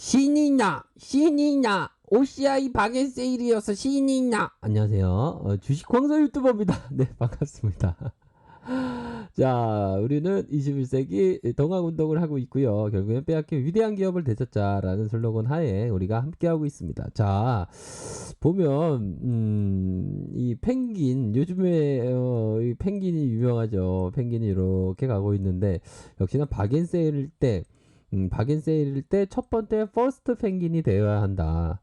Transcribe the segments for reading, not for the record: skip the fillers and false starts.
신이냐 OCI 박앤 세일이어서 신이냐. 안녕하세요, 주식 광서 유튜버입니다. 네, 반갑습니다. 자, 우리는 21세기 동학운동을 하고 있고요. 결국엔 빼앗긴 위대한 기업을 되찾자라는 슬로건 하에 우리가 함께하고 있습니다. 자, 보면 이 펭귄, 요즘에 이 펭귄이 유명하죠. 펭귄이 이렇게 가고 있는데, 역시나 박앤세일일 때 박앤세일일 때 첫 번째 퍼스트 펭귄이 되어야 한다.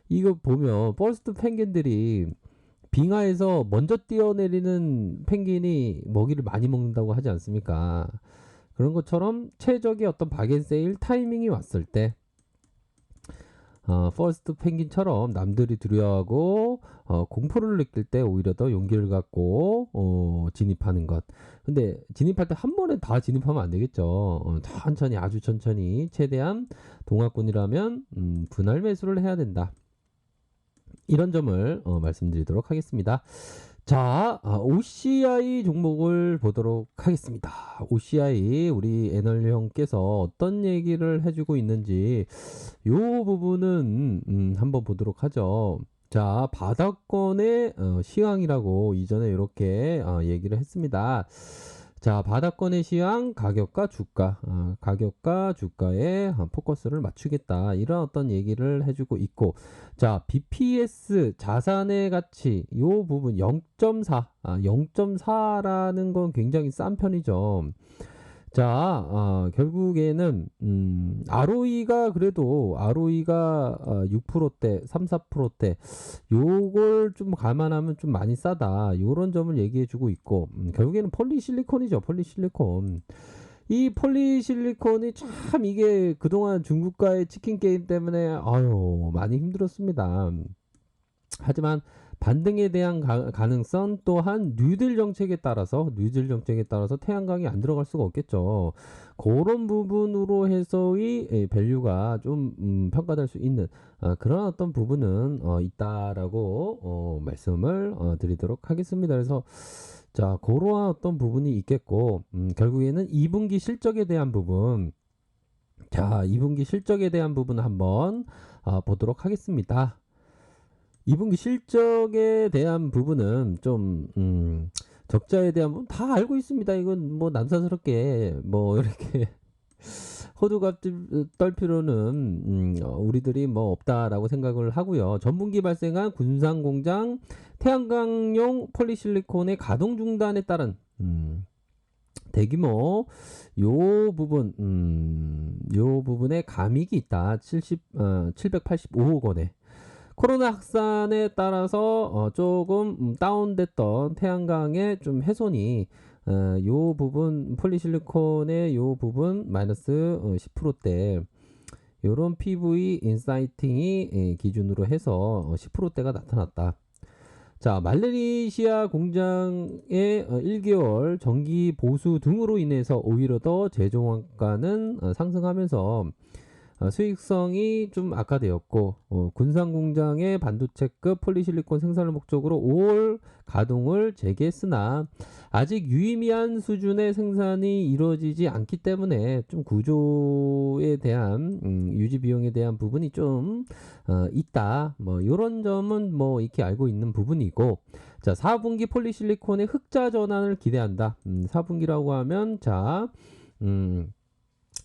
이거 보면 퍼스트 펭귄들이 빙하에서 먼저 뛰어내리는 펭귄이 먹이를 많이 먹는다고 하지 않습니까? 그런 것처럼 최적의 어떤 박앤세일 타이밍이 왔을 때 퍼스트 펭귄처럼 남들이 두려워하고 공포를 느낄 때 오히려 더 용기를 갖고 진입하는 것. 근데 진입할 때 한 번에 다 진입하면 안 되겠죠. 천천히, 아주 천천히, 최대한 동학군이라면 분할 매수를 해야 된다. 이런 점을 말씀드리도록 하겠습니다. 자, OCI 종목을 보도록 하겠습니다. OCI 우리 애널 형께서 어떤 얘기를 해주고 있는지 요 부분은 한번 보도록 하죠. 자, 바닥권의 시황이라고 이전에 이렇게 얘기를 했습니다. 자, 바닥권의 시황, 가격과 주가, 가격과 주가에 포커스를 맞추겠다. 이런 어떤 얘기를 해주고 있고, 자, BPS 자산의 가치, 요 부분 0.4, 0.4라는 건 굉장히 싼 편이죠. 자, 결국에는 ROE가 그래도 ROE가 6%대, 3, 4%대 요걸 좀 감안하면 좀 많이 싸다. 요런 점을 얘기해 주고 있고, 결국에는 폴리실리콘이죠. 폴리실리콘. 이 폴리실리콘이 참 이게 그동안 중국과의 치킨 게임 때문에 아유, 많이 힘들었습니다. 하지만 반등에 대한 가능성 또한 뉴딜 정책에 따라서 태양광이 안 들어갈 수가 없겠죠. 그런 부분으로 해서의 밸류가 좀 평가될 수 있는 그런 어떤 부분은 있다라고 말씀을 드리도록 하겠습니다. 그래서 자, 그러한 어떤 부분이 있겠고, 결국에는 2분기 실적에 대한 부분, 자, 2분기 실적에 대한 부분 한번 보도록 하겠습니다. 2분기 실적에 대한 부분은 좀 적자에 대한 부분 다 알고 있습니다. 이건 뭐 남사스럽게 뭐 이렇게 호두갑 떨 필요는 우리들이 뭐 없다라고 생각을 하고요. 전분기 발생한 군산공장 태양광용 폴리실리콘의 가동 중단에 따른 대규모 요 부분에 감익이 있다. 785억 원에. 코로나 확산에 따라서 조금 다운됐던 태양광의 좀 훼손이 요 부분 폴리실리콘의 요 부분 마이너스 10%대 요런 PV 인사이팅이 기준으로 해서 10%대가 나타났다. 자, 말레이시아 공장의 1개월 정기 보수 등으로 인해서 오히려 더 제조원가는 상승하면서 수익성이 좀 악화되었고, 군산공장의 반도체급 폴리실리콘 생산을 목적으로 5월 가동을 재개했으나 아직 유의미한 수준의 생산이 이루어지지 않기 때문에 좀 구조에 대한 유지 비용에 대한 부분이 좀 있다. 뭐 이런 점은 뭐 이렇게 알고 있는 부분이고, 자, 4분기 폴리실리콘의 흑자 전환을 기대한다. 4분기라고 하면 자,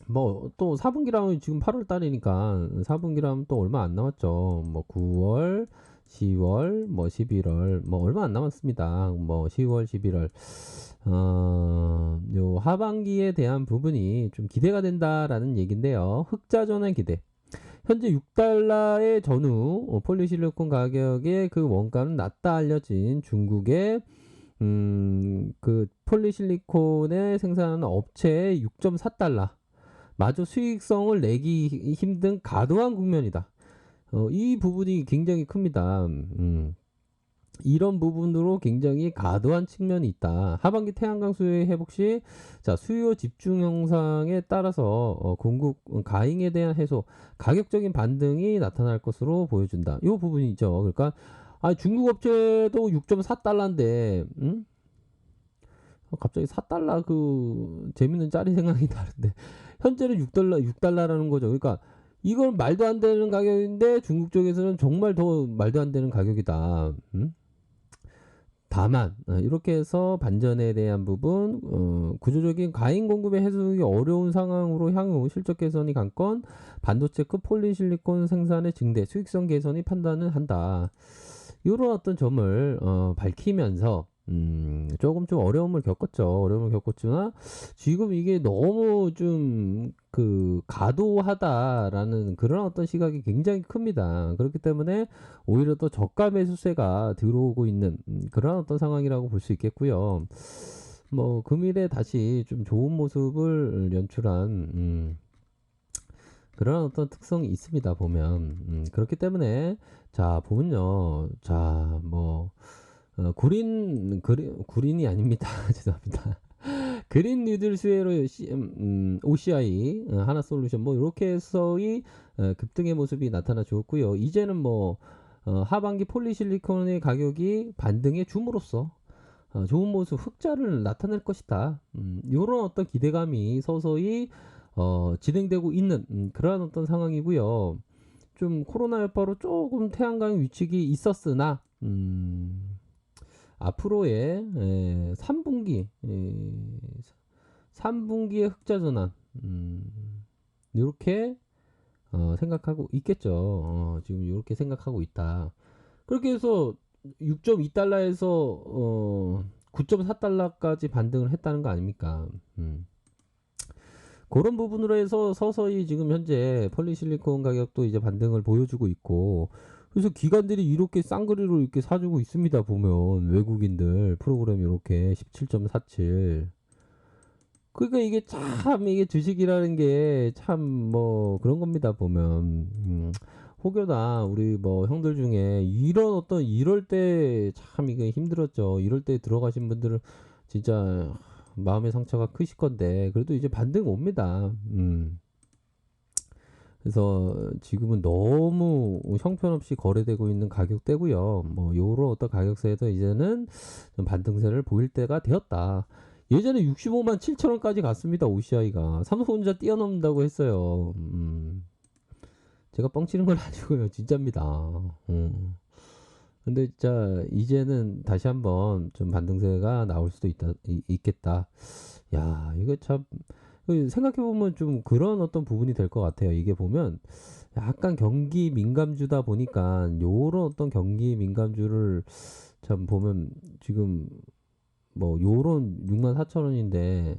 뭐 또 4분기라면 지금 8월 달이니까 4분기라면 또 얼마 안 남았죠. 뭐 9월, 10월, 뭐 11월, 뭐 얼마 안 남았습니다. 뭐 10월, 11월. 요 하반기에 대한 부분이 좀 기대가 된다라는 얘긴데요. 흑자 전환 기대. 현재 6달러의 전후 폴리실리콘 가격의 그 원가는 낮다 알려진 중국의 그 폴리실리콘을 생산하는 업체의 6.4달러. 마저 수익성을 내기 힘든 가도한 국면이다. 이 부분이 굉장히 큽니다. 이런 부분으로 굉장히 가도한 측면이 있다. 하반기 태양광 수요의 회복 시, 자, 수요 집중 현상에 따라서 공급 가잉에 대한 해소, 가격적인 반등이 나타날 것으로 보여준다. 이 부분이죠. 그러니까 중국 업체도 6.4달러인데, 갑자기 4달러 그 재밌는 짤이 생각이 나는데 현재는 6달러라는 거죠. 그러니까 이건 말도 안 되는 가격인데 중국 쪽에서는 정말 더 말도 안 되는 가격이다. 다만 이렇게 해서 반전에 대한 부분, 구조적인 과잉 공급의 해소하기 어려운 상황으로 향후 실적 개선이 관건, 반도체급 폴리실리콘 생산의 증대, 수익성 개선이 판단을 한다. 이런 어떤 점을 밝히면서 조금 좀 어려움을 겪었죠. 어려움을 겪었지만 지금 이게 너무 좀 그 과도하다라는 그런 어떤 시각이 굉장히 큽니다. 그렇기 때문에 오히려 더 저가 매수세가 들어오고 있는 그런 어떤 상황이라고 볼 수 있겠고요. 뭐 금일에 다시 좀 좋은 모습을 연출한 그런 어떤 특성이 있습니다. 보면 그렇기 때문에 자 보면요. 자뭐 구린이 아닙니다. 죄송합니다. 그린 뉴딜 스웨로 OCI 하나솔루션 뭐 이렇게 해서의 급등의 모습이 나타나 주었고요. 이제는 뭐 하반기 폴리실리콘의 가격이 반등에 줌으로써 좋은 모습 흑자를 나타낼 것이다. 이런 어떤 기대감이 서서히 진행되고 있는 그러한 어떤 상황이고요. 좀 코로나 여파로 조금 태양광 위축이 있었으나 앞으로의 3분기 3분기의 흑자 전환 이렇게 생각하고 있겠죠. 지금 이렇게 생각하고 있다. 그렇게 해서 6.2달러에서 9.4달러까지 반등을 했다는 거 아닙니까? 그런 부분으로 해서 서서히 지금 현재 폴리실리콘 가격도 이제 반등을 보여주고 있고, 그래서 기관들이 이렇게 쌍거리로 이렇게 사주고 있습니다. 보면 외국인들 프로그램 이렇게 17.47. 그러니까 이게 참 이게 주식이라는 게 참 뭐 그런 겁니다. 보면 혹여나 우리 뭐 형들 중에 이런 어떤 이럴 때 참 이게 힘들었죠. 이럴 때 들어가신 분들은 진짜 마음의 상처가 크실 건데 그래도 이제 반등 옵니다. 그래서 지금은 너무 형편없이 거래되고 있는 가격대고요. 뭐 요런 어떤 가격대에서 이제는 좀 반등세를 보일 때가 되었다. 예전에 65만 7천 원까지 갔습니다. OCI가 삼성전자 뛰어넘는다고 했어요. 제가 뻥치는 건 아니고요. 진짜입니다. 근데 진짜 이제는 다시 한번 좀 반등세가 나올 수도 있겠다. 야, 이거 참 생각해보면 좀 그런 어떤 부분이 될 것 같아요. 이게 보면 약간 경기 민감주다 보니까 요런 어떤 경기 민감주를 참 보면 지금 뭐 요런 64,000원인데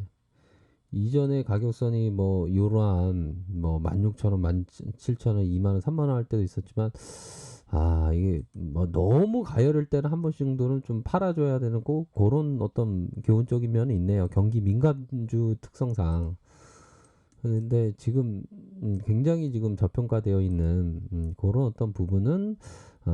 이전에 가격선이 뭐 요러한 뭐 16,000원, 17,000원, 2만원, 3만원 할 때도 있었지만 이게 뭐 너무 가열을 때는 한 번씩 정도는 좀 팔아줘야 되는 그런 어떤 교훈적인 면이 있네요. 경기 민감주 특성상. 근데 지금 굉장히 지금 저평가되어 있는 그런 어떤 부분은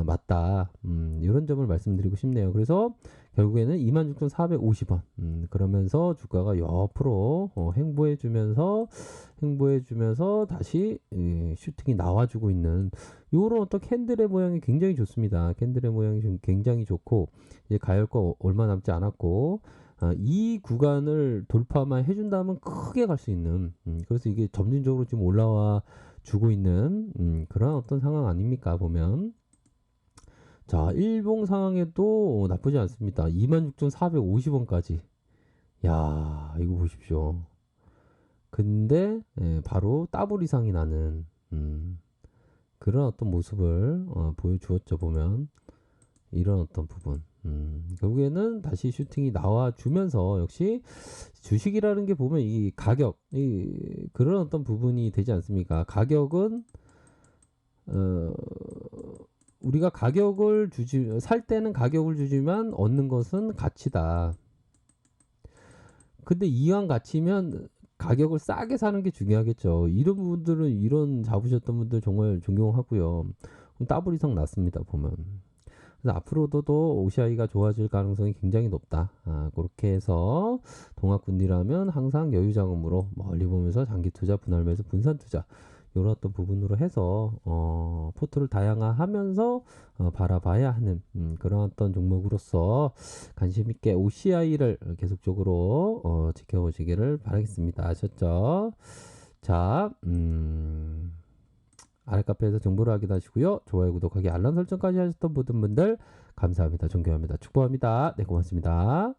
맞다. 이런 점을 말씀드리고 싶네요. 그래서 결국에는 26,450원. 그러면서 주가가 옆으로 행보해주면서 다시 슈팅이 나와주고 있는 이런 어떤 캔들의 모양이 굉장히 좋습니다. 캔들의 모양이 좀 굉장히 좋고 이제 가열거 얼마 남지 않았고 이 구간을 돌파만 해준다면 크게 갈 수 있는 그래서 이게 점진적으로 지금 올라와 주고 있는 그런 어떤 상황 아닙니까 보면. 자, 일봉 상황에도 나쁘지 않습니다. 26,450원까지. 야, 이거 보십시오. 근데 바로 더블 이상이 나는 그런 어떤 모습을 보여주었죠. 보면 이런 어떤 부분. 결국에는 다시 슈팅이 나와주면서 역시 주식이라는 게 보면 이 가격, 그런 어떤 부분이 되지 않습니까? 가격은 우리가 살 때는 가격을 주지만 얻는 것은 가치다. 근데 이왕 가치면 가격을 싸게 사는 게 중요하겠죠. 이런 분들은 이런 잡으셨던 분들 정말 존경하고요. 더블 이상 났습니다. 보면. 그래서 앞으로도 OCI가 좋아질 가능성이 굉장히 높다. 그렇게 해서 동학군이라면 항상 여유 자금으로 멀리 보면서 장기 투자, 분할 매수, 분산 투자 이런 어떤 부분으로 해서 포트를 다양화하면서 바라봐야 하는 그런 어떤 종목으로서 관심 있게 OCI를 계속적으로 지켜보시기를 바라겠습니다. 아셨죠? 자, 아래 카페에서 정보를 확인하시고요. 좋아요, 구독하기, 알람 설정까지 하셨던 모든 분들 감사합니다. 존경합니다. 축복합니다. 네, 고맙습니다.